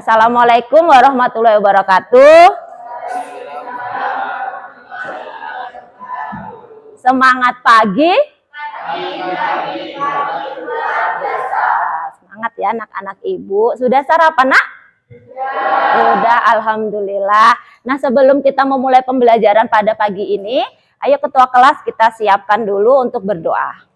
Assalamualaikum warahmatullahi wabarakatuh. Semangat pagi. Semangat ya anak-anak ibu. Sudah sarapan nak? Sudah, alhamdulillah. Nah, sebelum kita memulai pembelajaran pada pagi ini, ayo ketua kelas kita siapkan dulu untuk berdoa.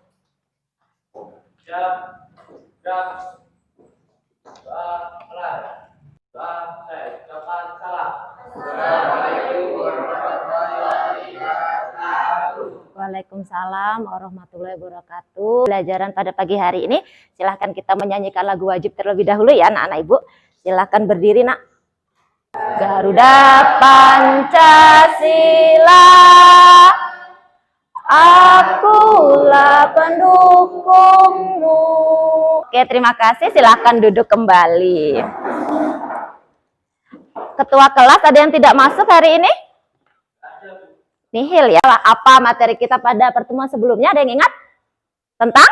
Waalaikumsalam warahmatullahi wabarakatuh. Pelajaran pada pagi hari ini, silahkan kita menyanyikan lagu wajib terlebih dahulu ya anak-anak ibu. Silahkan berdiri nak. Garuda Pancasila, akulah pendukungmu. Oke, terima kasih. Silahkan duduk kembali. Ketua kelas ada yang tidak masuk hari ini? Nihil ya. Apa materi kita pada pertemuan sebelumnya? Ada yang ingat? Tentang?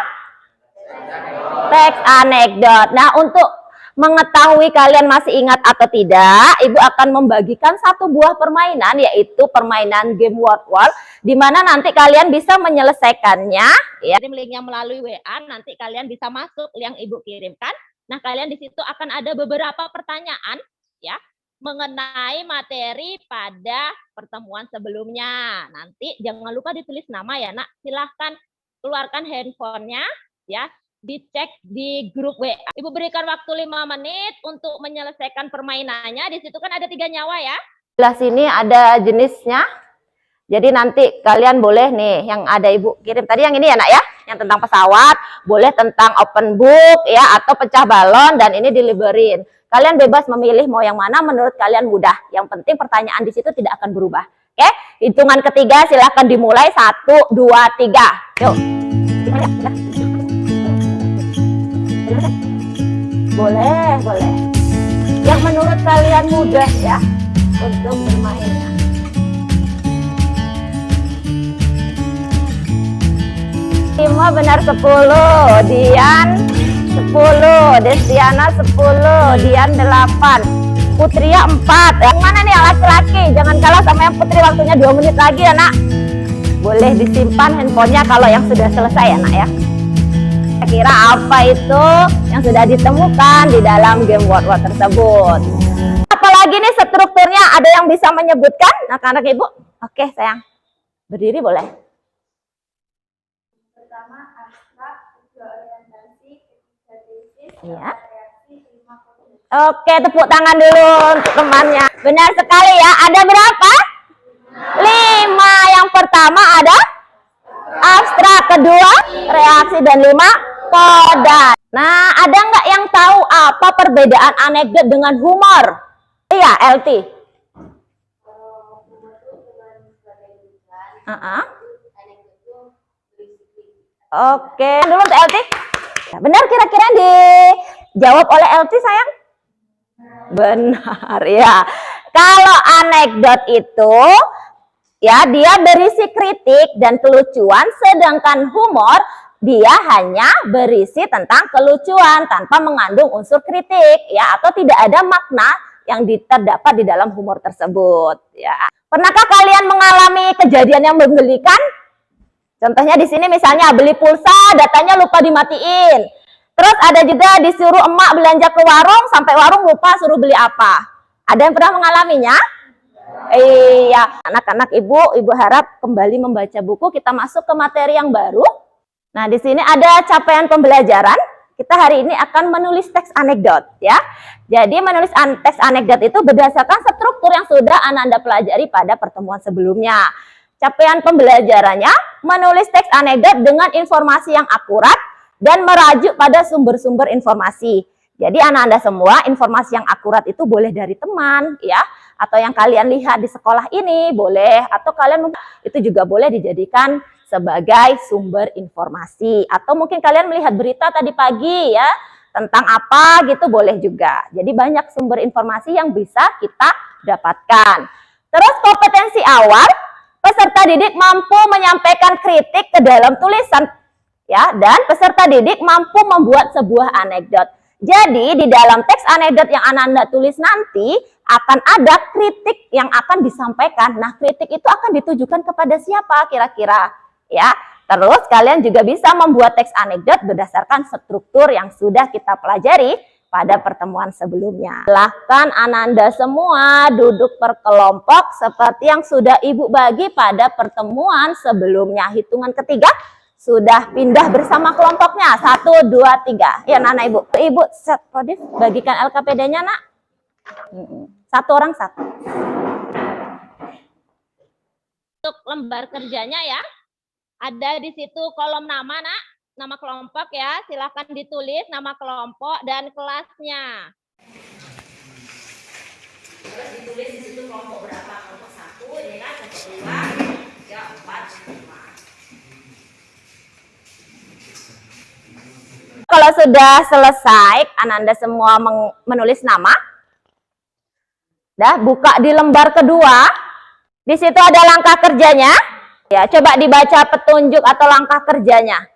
Teks anekdot. Nah, untuk mengetahui kalian masih ingat atau tidak, Ibu akan membagikan satu buah permainan, yaitu permainan game word wall, di mana nanti kalian bisa menyelesaikannya. Ya, linknya melalui WA, nanti kalian bisa masuk yang Ibu kirimkan. Nah, kalian di situ akan ada beberapa pertanyaan, ya, mengenai materi pada pertemuan sebelumnya. Nanti jangan lupa ditulis nama ya nak. Silahkan keluarkan handphonenya ya, dicek di grup WA. Ibu berikan waktu 5 menit untuk menyelesaikan permainannya. Di situ kan ada 3 nyawa ya. Sebelah sini ada jenisnya. Jadi nanti kalian boleh nih yang ada Ibu kirim tadi yang ini ya nak ya, yang tentang pesawat, boleh tentang open book ya, atau pecah balon, dan ini deliverin. Kalian bebas memilih mau yang mana menurut kalian mudah. Yang penting pertanyaan di situ tidak akan berubah. Oke, hitungan ketiga silakan dimulai. 1, 2, 3. Yuk. Boleh, boleh. Yang menurut kalian mudah ya untuk bermainnya. Timo benar 10, Dian 10, Destiana 10, Dian 8, Putria 4. Yang mana nih yang laki-laki? Jangan kalah sama yang putri, waktunya 2 menit lagi ya nak. Boleh disimpan handphonenya kalau yang sudah selesai ya nak ya. Kira apa itu yang sudah ditemukan di dalam game word word tersebut? Apalagi nih strukturnya, ada yang bisa menyebutkan anak-anak ibu? Oke sayang, berdiri boleh. Pertama abstrak, kedua orientasi, ketiga tesis, Iya. reaksi, 5 kognitif. Oke, tepuk tangan dulu untuk temannya. Benar sekali ya. Ada berapa? 5. Yang pertama ada abstrak, kedua reaksi, dan 5 koda. Nah, ada nggak yang tahu apa perbedaan anekdot dengan humor? Iya, LT. Kalau humor itu dengan sebagai lucuan, anekdot itu berisi kritik. Oke, dulu untuk LT. Benar kira-kira dijawab oleh LT sayang? Benar ya. Kalau anekdot itu ya dia berisi kritik dan kelucuan, sedangkan humor dia hanya berisi tentang kelucuan tanpa mengandung unsur kritik ya, atau tidak ada makna yang terdapat di dalam humor tersebut ya. Pernahkah kalian mengalami kejadian yang menggelikan? Contohnya di sini misalnya beli pulsa, datanya lupa dimatiin. Terus ada juga disuruh emak belanja ke warung, sampai warung lupa suruh beli apa. Ada yang pernah mengalaminya? Iya, anak-anak ibu harap kembali membaca buku. Kita masuk ke materi yang baru. Nah, di sini ada capaian pembelajaran. Kita hari ini akan menulis teks anekdot ya. Jadi menulis teks anekdot itu berdasarkan struktur yang sudah Anda pelajari pada pertemuan sebelumnya. Capaian pembelajarannya menulis teks anekdot dengan informasi yang akurat dan merajuk pada sumber-sumber informasi. Jadi anak-anak semua, informasi yang akurat itu boleh dari teman ya, atau yang kalian lihat di sekolah ini boleh, atau kalian itu juga boleh dijadikan sebagai sumber informasi, atau mungkin kalian melihat berita tadi pagi ya tentang apa gitu boleh juga. Jadi banyak sumber informasi yang bisa kita dapatkan. Terus kompetensi awal, peserta didik mampu menyampaikan kritik ke dalam tulisan ya, dan peserta didik mampu membuat sebuah anekdot. Jadi di dalam teks anekdot yang Ananda tulis nanti akan ada kritik yang akan disampaikan. Nah, kritik itu akan ditujukan kepada siapa kira-kira? Ya. Terus kalian juga bisa membuat teks anekdot berdasarkan struktur yang sudah kita pelajari pada pertemuan sebelumnya. Silahkan Ananda semua duduk berkelompok seperti yang sudah Ibu bagi pada pertemuan sebelumnya. Hitungan ketiga sudah pindah bersama kelompoknya. 1, 2, 3. Ya, Nana Ibu. Ibu, Kodif, bagikan LKPD-nya, Nak. Satu orang satu. Untuk lembar kerjanya ya, ada di situ kolom nama, Nak. Nama kelompok ya. Silakan ditulis nama kelompok dan kelasnya. Terus ditulis di situ kelompok berapa? Kelompok 1, ini kan, kelompok 2, 3, 4, 5. Kalau sudah selesai, Ananda semua menulis nama. Dah, buka di lembar kedua. Di situ ada langkah kerjanya. Ya, coba dibaca petunjuk atau langkah kerjanya.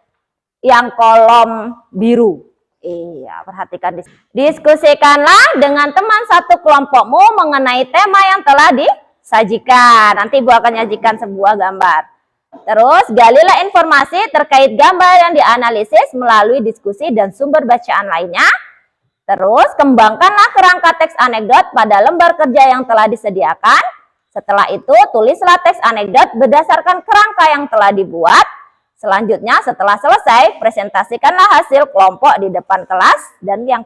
Yang kolom biru. Iya, perhatikan. Diskusikanlah dengan teman satu kelompokmu mengenai tema yang telah disajikan. Nanti Ibu akan nyajikan sebuah gambar. Terus, galilah informasi terkait gambar yang dianalisis melalui diskusi dan sumber bacaan lainnya. Terus, kembangkanlah kerangka teks anekdot pada lembar kerja yang telah disediakan. Setelah itu, tulislah teks anekdot berdasarkan kerangka yang telah dibuat. Selanjutnya, setelah selesai, presentasikanlah hasil kelompok di depan kelas dan yang.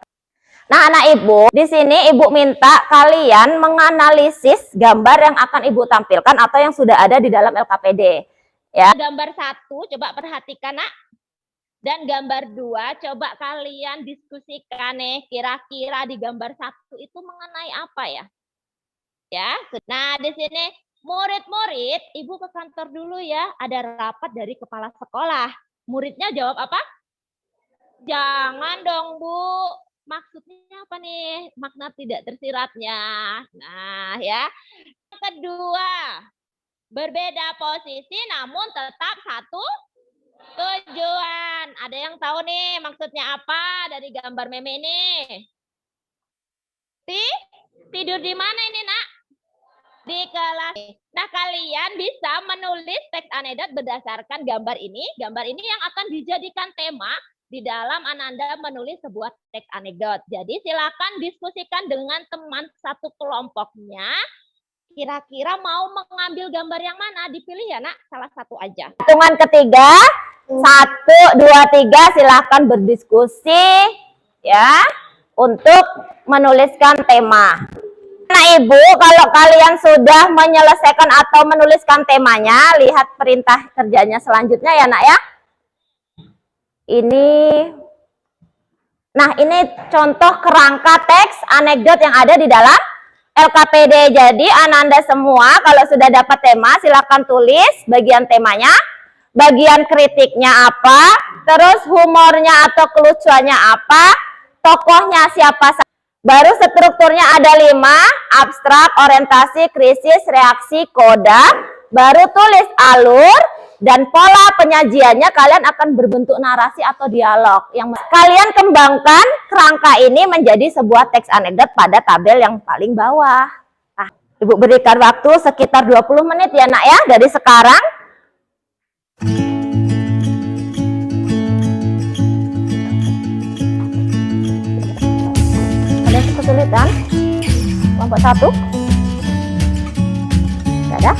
Nah, anak Ibu, di sini Ibu minta kalian menganalisis gambar yang akan Ibu tampilkan atau yang sudah ada di dalam LKPD. Ya, gambar 1 coba perhatikan, Nak. Dan gambar 2 coba kalian diskusikan nih, kira-kira di gambar 1 itu mengenai apa ya? Ya. Nah, di sini murid-murid, Ibu ke kantor dulu ya, ada rapat dari kepala sekolah. Muridnya jawab apa? Jangan dong, Bu. Maksudnya apa nih? Makna tidak tersiratnya. Nah, ya. Yang kedua, berbeda posisi namun tetap satu tujuan. Ada yang tahu nih maksudnya apa dari gambar meme ini? Tidur di mana ini, Nak? Di kelas. Nah, kalian bisa menulis teks anekdot berdasarkan gambar ini. Gambar ini yang akan dijadikan tema di dalam Ananda menulis sebuah teks anekdot. Jadi silakan diskusikan dengan teman satu kelompoknya. Kira-kira mau mengambil gambar yang mana? Dipilih ya, Nak, salah satu aja. Hitungan ketiga, 1, 2, 3, silahkan berdiskusi ya untuk menuliskan tema. Nah, Ibu, kalau kalian sudah menyelesaikan atau menuliskan temanya, lihat perintah kerjanya selanjutnya ya, Nak ya. Nah, ini contoh kerangka teks anekdot yang ada di dalam LKPD. Jadi Ananda semua kalau sudah dapat tema silakan tulis bagian temanya, bagian kritiknya apa, terus humornya atau kelucuannya apa, tokohnya siapa saja. Baru strukturnya ada 5, abstrak, orientasi, krisis, reaksi, koda. Baru tulis alur dan pola penyajiannya kalian akan berbentuk narasi atau dialog. Yang kalian kembangkan kerangka ini menjadi sebuah teks anekdot pada tabel yang paling bawah. Nah, Ibu berikan waktu sekitar 20 menit ya, Nak ya, dari sekarang. Ada yang kesulitan? Kelompok 1? Tidak ada?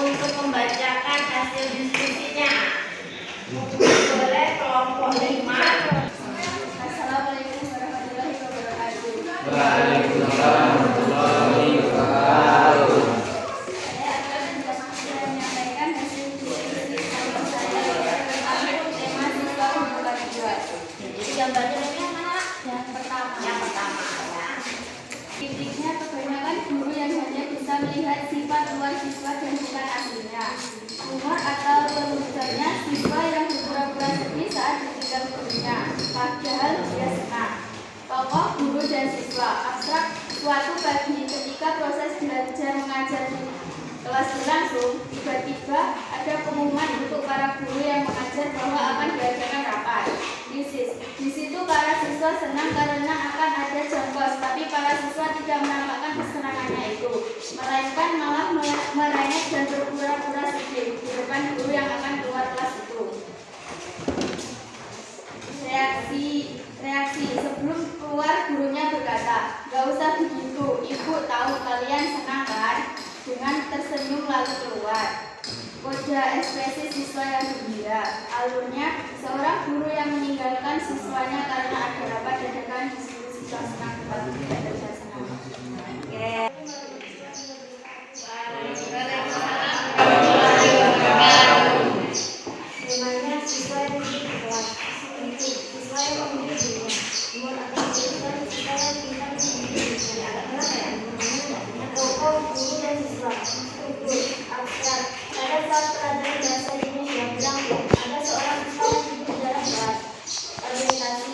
Untuk membacakan hasil diskusinya. Boleh kelompok 5. Assalamualaikum warahmatullahi wabarakatuh. Waalaikumsalam warahmatullahi wabarakatuh. Saya akan menyampaikan hasil diskusi kelompok saya tentang tema siswa membuka tujuan. Jadi gambarnya yang mana? Yang pertama. Yang pertama ya. Kritiknya kebanyakan guru yang hanya bisa melihat sifat luar siswa dan bukan aslinya. Humor atau leluconnya siswa yang berpura-pura sedih saat ditinggal gurunya, padahal dia senang. Tokoh guru dan siswa abstrak suatu pagi ketika proses belajar mengajar di kelas berlangsung, tiba-tiba ada pengumuman untuk para guru yang mengajar bahwa akan diadakan rapat. Di situ para siswa senang karena akan ada jam kos, tapi para siswa tidak menampakkan kesenangannya itu, melainkan malah merengek dan berpura-pura sedih di depan guru yang akan keluar kelas itu. Reaksi sebelum keluar gurunya berkata, "Gak usah begitu, ibu tahu kalian senang kan?" Dengan tersenyum lalu keluar. Koda ekspresi siswa yang gembira. Alurnya, seorang guru yang meninggalkan siswanya karena ada rapat dadakan di situ siswa senang tempat tidak ada senang. Oke. Temanya siswa yang menjadi kelas. Siswa yang memiliki dunia. Umur akan menjadikan siswa yang pintar memiliki dunia. Agak berat ya? Tokoh, guru, dan siswa. Struktur, abstrak. Pada saat pelajaran bahasa Indonesia berlangsung, ada seorang siswa yang tidur dalam kelas. Argumentasi.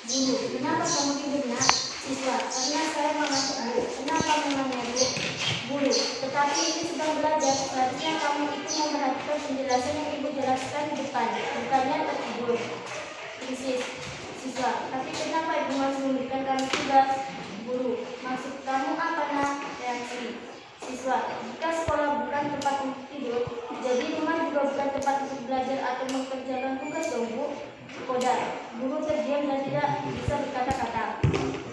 Guru, kenapa kamu tidur nak? Siswa, karena saya mengantuk Bu. Kenapa memangnya Bu? Guru, tetapi ini sedang belajar. Seharusnya kamu itu memperhatikan penjelasan yang Ibu jelaskan di depan, bukannya tertidur. Krisis. Siswa, tapi kenapa Ibu masih memberikan kami tugas? Guru, maksud kamu apa nak? Reaksi. Siswa, jika sekolah bukan tempat untuk tidur, jadi rumah juga bukan tempat untuk belajar atau mengerjakan tugas dong Bu. Koda, guru terdiam dan tidak bisa berkata-kata.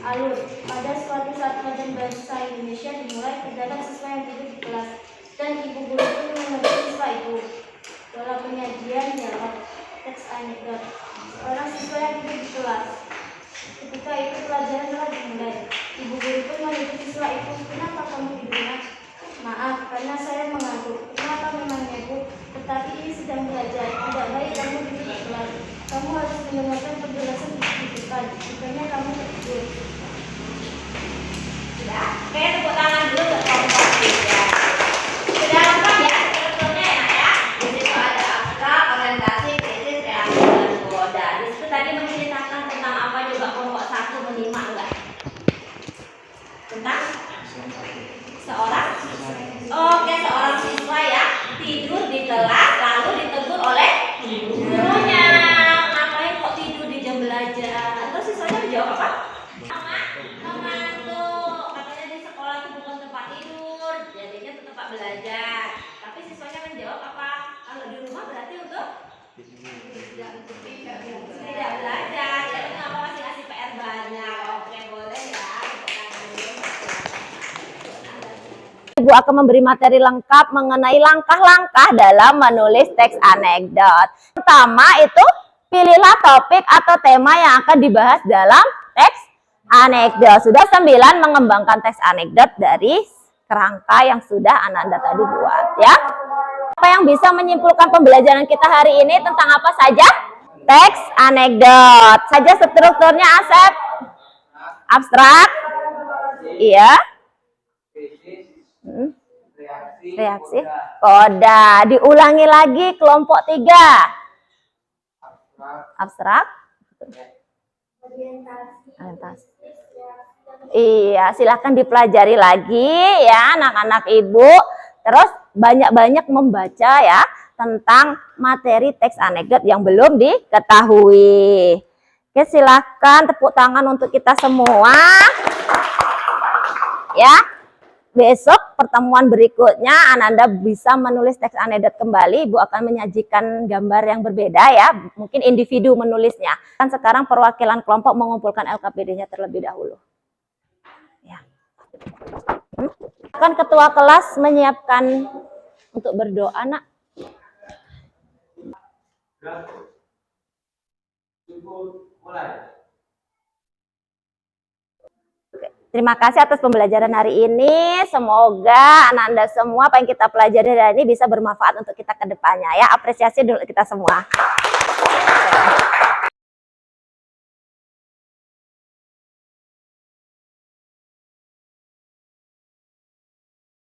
Alur, pada suatu saat pelajaran bahasa Indonesia dimulai, terdapat siswa yang tidur di kelas, dan ibu guru pun mengerti siswa itu. Dalam penyajian dialog, teks anekdot. Seorang siswa yang tidur di kelas. Ketika itu pelajaran telah dimulai. Ibu guru pun menuju siswa itu, kenapa kamu tidur? Maaf, karena saya mengantuk. Kenapa memangnya Bu? Tetapi ini sedang belajar. Tidak baik kamu duduk di kelas. Kamu harus mendengarkan penjelasan di depan. Bukannya kamu tertidur. Sudah, oke, tepuk tangan dulu buat kelompok 3. Sudah lengkap ya? Strukturnya enak ya? Di situ ada abstrak, orientasi, krisis, reaksi, dan koda. Di situ tadi menceritakan tentang apa coba kelompok 1 menyimak enggak? Tentang seorang? Oke, seorang siswa ya tidur di kelas lalu ditegur oleh gurunya. Ngapain kok tidur di jam belajar? Terus siswanya menjawab apa? Mengantuk. Katanya di sekolah itu bukan tempat tidur, jadinya itu tempat belajar. Tapi siswanya menjawab apa? Kalau di rumah berarti untuk tidak belajar. Jadi kenapa masih ngasih PR banyak? Oke, boleh ya. Ibu akan memberi materi lengkap mengenai langkah-langkah dalam menulis teks anekdot. Pertama itu, pilihlah topik atau tema yang akan dibahas dalam teks anekdot. Sudah 9 mengembangkan teks anekdot dari kerangka yang sudah Ananda tadi buat ya. Apa yang bisa menyimpulkan pembelajaran kita hari ini tentang apa saja? Teks anekdot. Saja strukturnya Asep. Abstrak. Iya. Reaksi. Koda. Diulangi lagi kelompok 3. Abstrak. Orientasi. Iya, silahkan dipelajari lagi ya anak-anak ibu. Terus banyak-banyak membaca ya tentang materi teks anekdot yang belum diketahui. Oke, silahkan tepuk tangan untuk kita semua. Ya. Besok pertemuan berikutnya Ananda bisa menulis teks anekdot kembali. Ibu akan menyajikan gambar yang berbeda ya. Mungkin individu menulisnya. Kan sekarang perwakilan kelompok mengumpulkan LKPD-nya terlebih dahulu. Ya. Kan ketua kelas menyiapkan untuk berdoa, Nak. Mulai. Terima kasih atas pembelajaran hari ini. Semoga Ananda semua apa yang kita pelajari hari ini bisa bermanfaat untuk kita ke depannya ya. Apresiasi dulu kita semua.